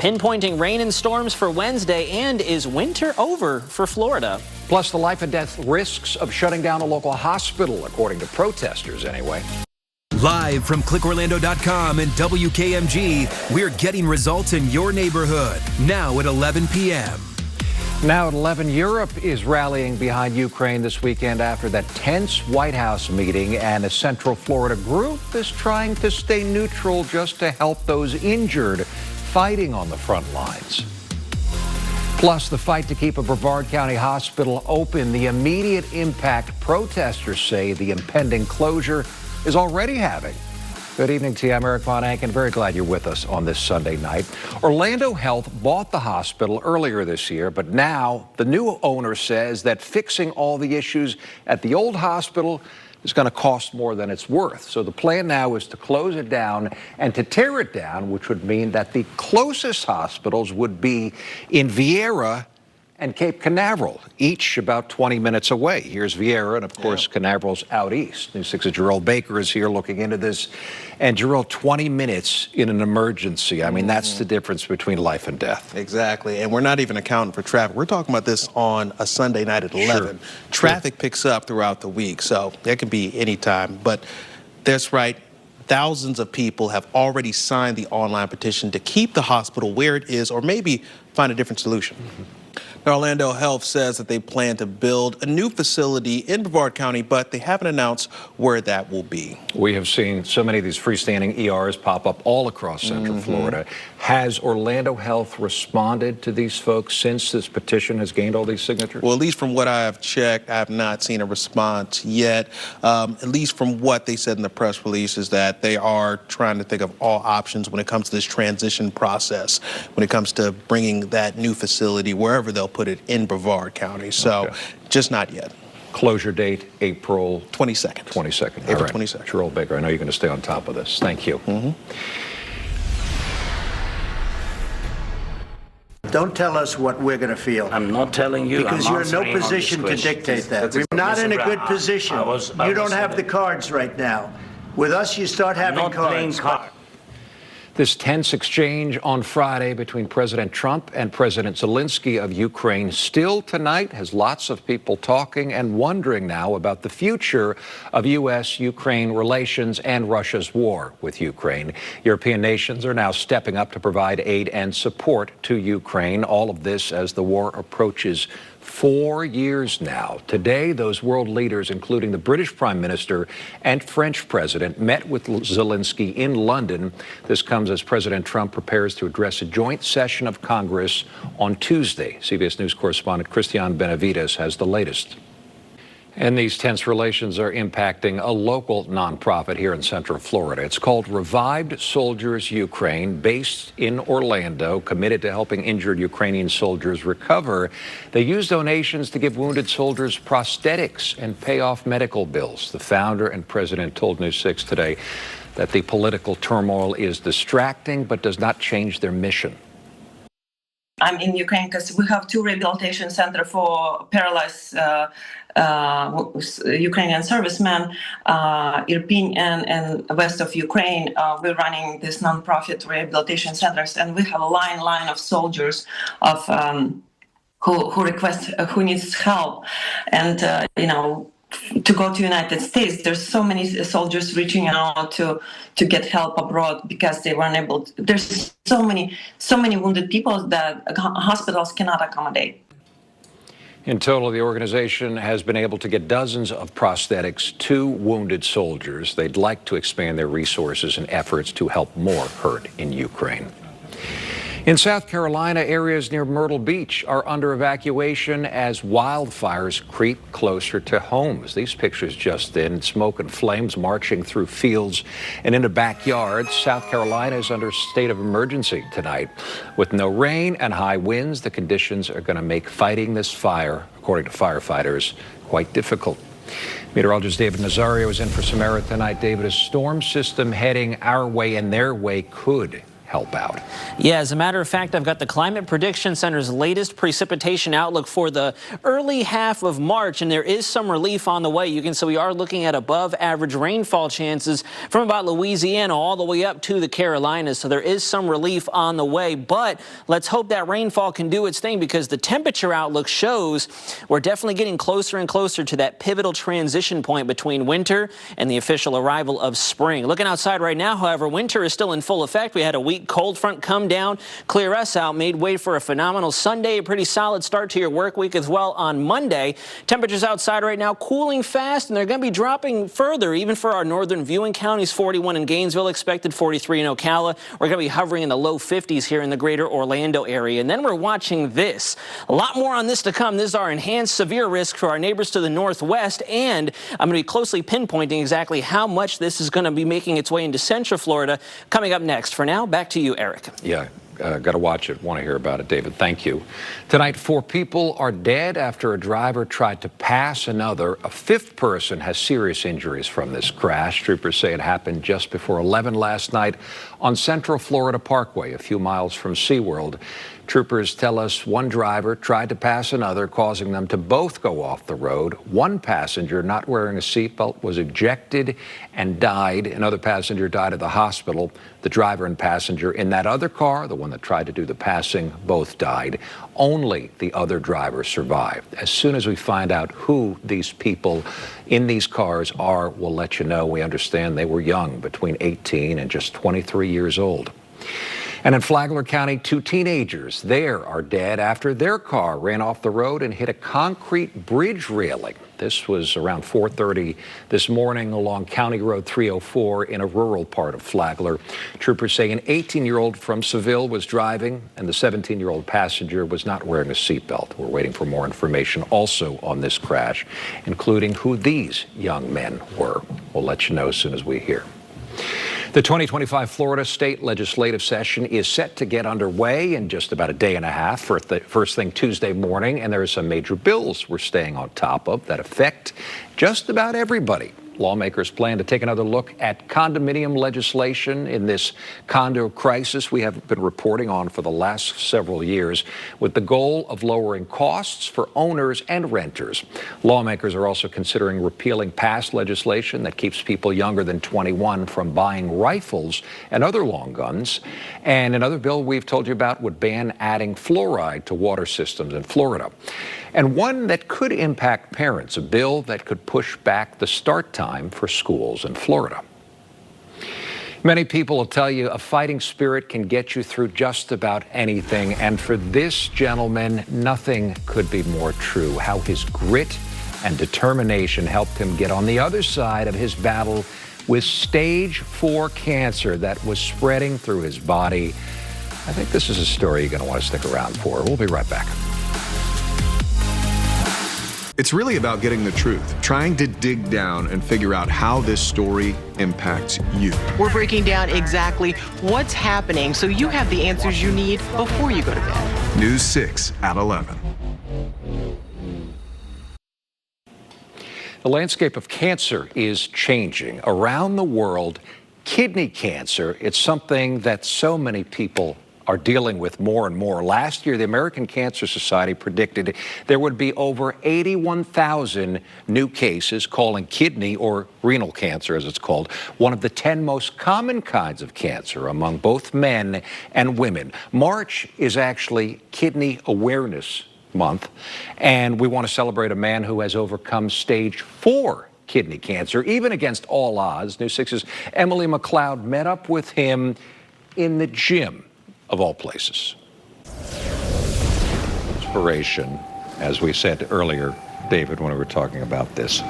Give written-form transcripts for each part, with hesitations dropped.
pinpointing rain and storms for Wednesday. And is winter over for Florida? Plus, the life and death risks of shutting down a local hospital, according to protesters anyway. Live from clickorlando.com and WKMG, we're getting results in your neighborhood. Now at 11 p.m. Now at 11, Europe is rallying behind Ukraine this weekend after that tense White House meeting, and a Central Florida group is trying to stay neutral just to help those injured fighting on the front lines. Plus, the fight to keep a Brevard County hospital open, the immediate impact protesters say the impending closure is already having. Good evening to you. I'm Eric Von Anken. Very glad you're with us on this Sunday night. Orlando Health bought the hospital earlier this year, but now the new owner says that fixing all the issues at the old hospital is going to cost more than it's worth. So the plan now is to close it down and to tear it down, which would mean that the closest hospitals would be in Vieira and Cape Canaveral, each about 20 minutes away. Here's Vieira, and of course, Canaveral's out east. News 6's Jerome Baker is here looking into this. And Jerome, 20 minutes in an emergency. I mean, that's the difference between life and death. Exactly, and we're not even accounting for traffic. We're talking about this on a Sunday night at 11. Sure. Traffic picks up throughout the week, so it can be any time. But that's right. Thousands of people have already signed the online petition to keep the hospital where it is or maybe find a different solution. Orlando Health says that they plan to build a new facility in Brevard County, but they haven't announced where that will be. We have seen so many of these freestanding ERs pop up all across Central Florida. Has Orlando Health responded to these folks since this petition has gained all these signatures? Well, at least from what I have checked, I have not seen a response yet. At least from what they said in the press release is that they are trying to think of all options when it comes to this transition process, when it comes to bringing that new facility wherever they'll put it in Brevard County. So just not yet. Closure date, April 22nd. 22nd. April 22nd. Jerome Baker, I know you're going to stay on top of this. Thank you. Don't tell us what we're going to feel. I'm not telling you. Because you're in no position to dictate that. We're not in a good position. You don't have the cards right now. With us, you start having cards. This tense exchange on Friday between President Trump and President Zelensky of Ukraine still tonight has lots of people talking and wondering now about the future of U.S.-Ukraine relations and Russia's war with Ukraine. European nations are now stepping up to provide aid and support to Ukraine. All of this as the war approaches 4 years now. Today, those world leaders, including the British Prime Minister and French President, met with Zelensky in London. This comes as President Trump prepares to address a joint session of Congress on Tuesday. CBS News correspondent Christian Benavides has the latest. And these tense relations are impacting a local nonprofit here in Central Florida. It's called Revived Soldiers Ukraine, based in Orlando, committed to helping injured Ukrainian soldiers recover. They use donations to give wounded soldiers prosthetics and pay off medical bills. The founder and president told News 6 today that the political turmoil is distracting but does not change their mission. I'm in Ukraine because we have 2 rehabilitation centers for paralyzed Ukrainian servicemen, Irpin and west of Ukraine. We're running this nonprofit rehabilitation centers, and we have a line of soldiers of who needs help, and to go to United States. There's so many soldiers reaching out to get help abroad because they weren't able to. There's so many wounded people that hospitals cannot accommodate. In total, the organization has been able to get dozens of prosthetics to wounded soldiers. They'd like to expand their resources and efforts to help more hurt in Ukraine. In South Carolina, areas near Myrtle Beach are under evacuation as wildfires creep closer to homes. These pictures just in, smoke and flames marching through fields and into backyards. South Carolina is under state of emergency tonight. With no rain and high winds, the conditions are going to make fighting this fire, according to firefighters, quite difficult. Meteorologist David Nazario is in for Samara tonight. David, a storm system heading our way and their way could help out. Yeah, as a matter of fact, I've got the Climate Prediction Center's latest precipitation outlook for the early half of March, and there is some relief on the way. You can see we are looking at above average rainfall chances from about Louisiana all the way up to the Carolinas, so there is some relief on the way. But let's hope that rainfall can do its thing, because the temperature outlook shows we're definitely getting closer and closer to that pivotal transition point between winter and the official arrival of spring. Looking outside right now, however, winter is still in full effect. We had a weak cold front come down, clear us out, made way for a phenomenal Sunday, a pretty solid start to your work week as well on Monday. Temperatures outside right now cooling fast, and they're going to be dropping further, even for our northern viewing counties. 41 in Gainesville, expected 43 in Ocala. We're going to be hovering in the low 50s here in the greater Orlando area. And then we're watching this. A lot more on this to come. This is our enhanced severe risk for our neighbors to the northwest, and I'm going to be closely pinpointing exactly how much this is going to be making its way into Central Florida coming up next. For now, back to you, Eric. Yeah, got to watch it. Want to hear about it, David. Thank you. Tonight, 4 people are dead after a driver tried to pass another. A 5th person has serious injuries from this crash. Troopers say it happened just before 11 last night on Central Florida Parkway, a few miles from SeaWorld. Troopers tell us one driver tried to pass another, causing them to both go off the road. One passenger not wearing a seatbelt was ejected and died. Another passenger died at the hospital. The driver and passenger in that other car, the one that tried to do the passing, both died. Only the other driver survived. As soon as we find out who these people in these cars are, we'll let you know. We understand they were young, between 18 and just 23 years old. And in Flagler County, 2 teenagers there are dead after their car ran off the road and hit a concrete bridge railing. This was around 4:30 this morning along County Road 304 in a rural part of Flagler. Troopers say an 18-year-old from Seville was driving, and the 17-year-old passenger was not wearing a seatbelt. We're waiting for more information also on this crash, including who these young men were. We'll let you know as soon as we hear. The 2025 Florida state legislative session is set to get underway in just about a day and a half, for the first thing Tuesday morning, and there are some major bills we're staying on top of that affect just about everybody. Lawmakers plan to take another look at condominium legislation in this condo crisis we have been reporting on for the last several years, with the goal of lowering costs for owners and renters. Lawmakers are also considering repealing past legislation that keeps people younger than 21 from buying rifles and other long guns. And another bill we've told you about would ban adding fluoride to water systems in Florida. And one that could impact parents, a bill that could push back the start time for schools in Florida. Many people will tell you a fighting spirit can get you through just about anything. And for this gentleman, nothing could be more true. How his grit and determination helped him get on the other side of his battle with stage 4 cancer that was spreading through his body. I think this is a story you're going to want to stick around for. We'll be right back. It's really about getting the truth, trying to dig down and figure out how this story impacts you. We're breaking down exactly what's happening so you have the answers you need before you go to bed. News 6 at 11. The landscape of cancer is changing. Around the world, kidney cancer, it's something that so many people are dealing with more and more. Last year, the American Cancer Society predicted there would be over 81,000 new cases, calling kidney or renal cancer, as it's called, one of the 10 most common kinds of cancer among both men and women. March is actually Kidney Awareness Month, and we want to celebrate a man who has overcome stage 4 kidney cancer, even against all odds. News 6's Emily McLeod met up with him in the gym, of all places. Inspiration, as we said earlier, David, when we were talking about this.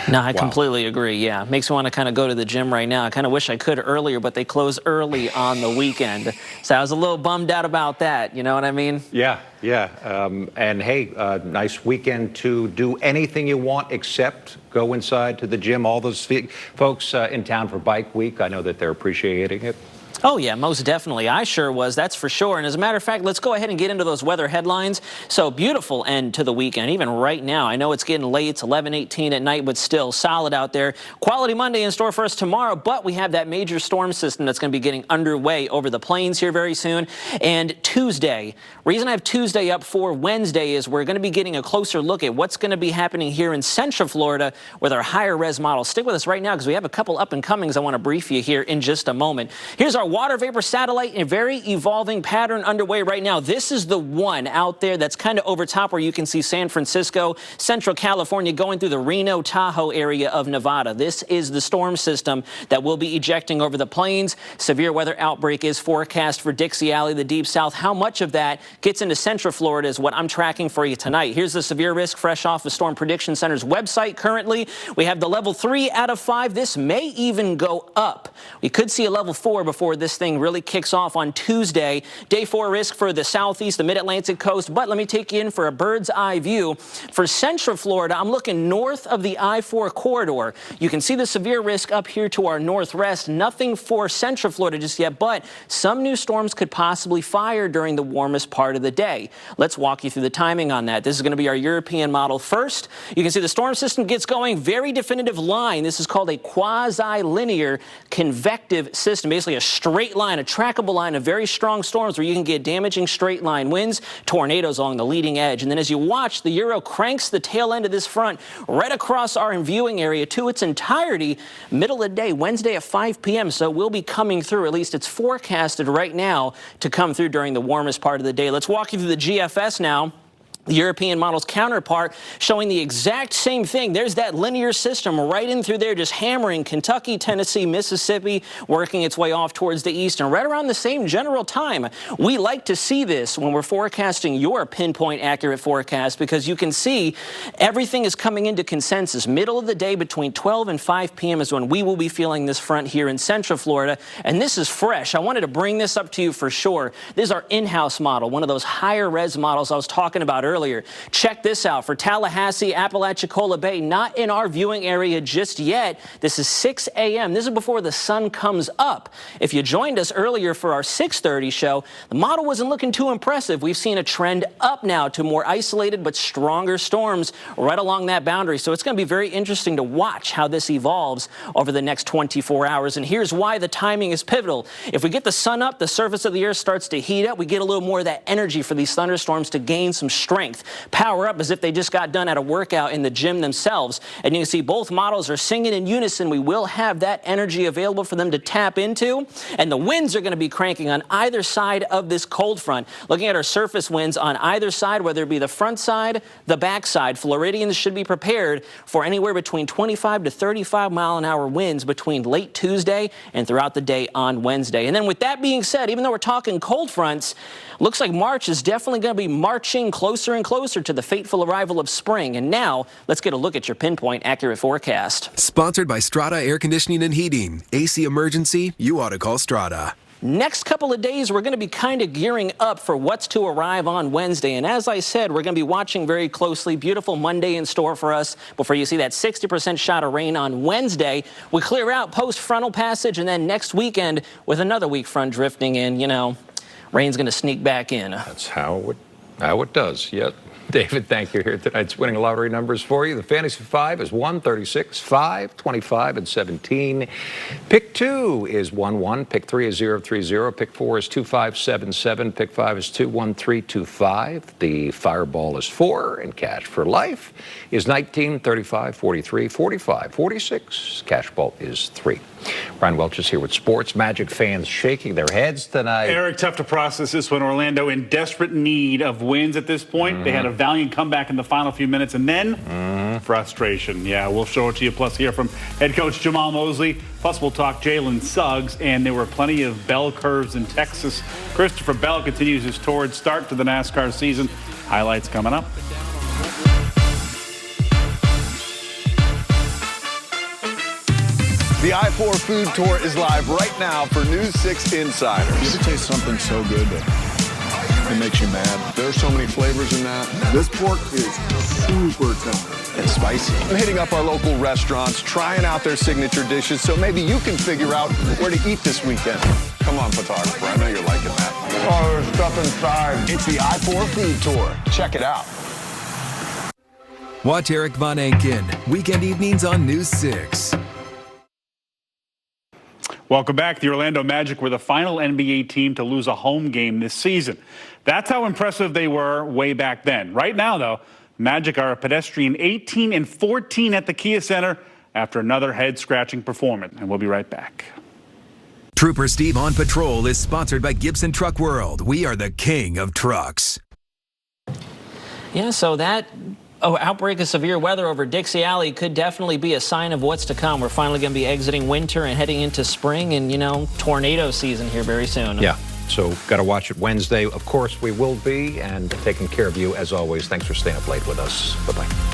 No, I completely agree. Yeah, makes me want to kind of go to the gym right now. I kind of wish I could earlier, but they close early on the weekend. So I was a little bummed out about that. You know what I mean? Yeah. And hey, nice weekend to do anything you want except go inside to the gym. All those folks in town for Bike Week, I know that they're appreciating it. Oh, yeah, most definitely. I sure was, that's for sure. And as a matter of fact, let's go ahead and get into those weather headlines. So beautiful end to the weekend, even right now. I know it's getting late. It's 11:18 at night, but still solid out there. Quality Monday in store for us tomorrow, but we have that major storm system that's going to be getting underway over the plains here very soon. And Tuesday, reason I have Tuesday up for Wednesday is we're going to be getting a closer look at what's going to be happening here in Central Florida with our higher res models. Stick with us right now because we have a couple up and comings I want to brief you here in just a moment. Here's our water vapor satellite in a very evolving pattern underway right now. This is the one out there that's kind of over top where you can see San Francisco, Central California going through the Reno, Tahoe area of Nevada. This is the storm system that will be ejecting over the plains. Severe weather outbreak is forecast for Dixie Alley, the Deep South. How much of that gets into Central Florida is what I'm tracking for you tonight. Here's the severe risk fresh off the Storm Prediction Center's website. Currently, we have the level 3 out of 5. This may even go up. We could see a level 4 before this thing really kicks off on Tuesday. Day 4 risk for the southeast, the mid-Atlantic coast, but let me take you in for a bird's eye view. For Central Florida, I'm looking north of the I-4 corridor. You can see the severe risk up here to our northwest. Nothing for Central Florida just yet, but some new storms could possibly fire during the warmest part of the day. Let's walk you through the timing on that. This is going to be our European model first. You can see the storm system gets going, very definitive line. This is called a quasi-linear convective system, basically a straight line, a trackable line of very strong storms where you can get damaging straight line winds, tornadoes along the leading edge. And then as you watch, the Euro cranks the tail end of this front right across our viewing area to its entirety, middle of the day, Wednesday at 5 p.m. So we'll be coming through, at least it's forecasted right now to come through during the warmest part of the day. Let's walk you through the GFS now. The European model's counterpart showing the exact same thing. There's that linear system right in through there, just hammering Kentucky, Tennessee, Mississippi, working its way off towards the east. And right around the same general time, we like to see this when we're forecasting your pinpoint accurate forecast because you can see everything is coming into consensus. Middle of the day between 12 and 5 p.m. is when we will be feeling this front here in Central Florida. And this is fresh. I wanted to bring this up to you for sure. This is our in-house model, one of those higher res models I was talking about earlier. Check this out for Tallahassee, Apalachicola Bay, not in our viewing area just yet. This is 6 a.m. This is before the sun comes up. If you joined us earlier for our 6:30 show, the model wasn't looking too impressive. We've seen a trend up now to more isolated but stronger storms right along that boundary. So it's going to be very interesting to watch how this evolves over the next 24 hours. And here's why the timing is pivotal. If we get the sun up, the surface of the earth starts to heat up. We get a little more of that energy for these thunderstorms to gain some strength. Power up as if they just got done at a workout in the gym themselves. And you can see both models are singing in unison. We will have that energy available for them to tap into. And the winds are going to be cranking on either side of this cold front. Looking at our surface winds on either side, whether it be the front side, the back side, Floridians should be prepared for anywhere between 25 to 35 mile an hour winds between late Tuesday and throughout the day on Wednesday. And then with that being said, even though we're talking cold fronts, looks like March is definitely going to be marching closer and closer to the fateful arrival of spring. And now, let's get a look at your pinpoint accurate forecast. Sponsored by Strata Air Conditioning and Heating. AC emergency, you ought to call Strata. Next couple of days, we're going to be kind of gearing up for what's to arrive on Wednesday. And as I said, we're going to be watching very closely. Beautiful Monday in store for us before you see that 60% shot of rain on Wednesday. We clear out post-frontal passage, and then next weekend with another weak front drifting in, you know, rain's going to sneak back in. That's how it does. Yep. David, thank you. Here tonight's winning lottery numbers for you. The Fantasy 5 is 1, 36, 5, 25, and 17. Pick 2 is 1, 1. Pick 3 is 0, 3, 0. Pick 4 is 2, 5, 7, 7. Pick 5 is 2, 1, 3, 2, 5. The Fireball is 4, and cash for life is 19, 35, 43, 45, 46. Cash ball is 3. Brian Welch is here with sports. Magic fans shaking their heads tonight. Eric, tough to process this one. Orlando in desperate need of wins at this point. They had a valiant comeback in the final few minutes, and then frustration. Yeah, we'll show it to you. Plus, hear from head coach Jamal Mosley. Plus, we'll talk Jalen Suggs, and there were plenty of bell curves in Texas. Christopher Bell continues his torrid start to the NASCAR season. Highlights coming up. The I-4 Food Tour is live right now for News 6 Insiders. You ever taste something so good that it makes you mad? There's so many flavors in that. This pork is super tender and spicy. I'm hitting up our local restaurants, trying out their signature dishes, so maybe you can figure out where to eat this weekend. Come on, photographer. I know you're liking that. Oh, there's stuff inside. It's the I-4 Food Tour. Check it out. Watch Eric Von Anken, weekend evenings on News 6. Welcome back. The Orlando Magic were the final NBA team to lose a home game this season. That's how impressive they were way back then. Right now, though, Magic are a pedestrian 18-14 at the Kia Center after another head-scratching performance. And we'll be right back. Trooper Steve on Patrol is sponsored by Gibson Truck World. We are the king of trucks. Yeah, so that outbreak of severe weather over Dixie Alley could definitely be a sign of what's to come. We're finally going to be exiting winter and heading into spring and, tornado season here very soon. Yeah, so got to watch it Wednesday. Of course, we will be, and taking care of you as always. Thanks for staying up late with us. Bye-bye.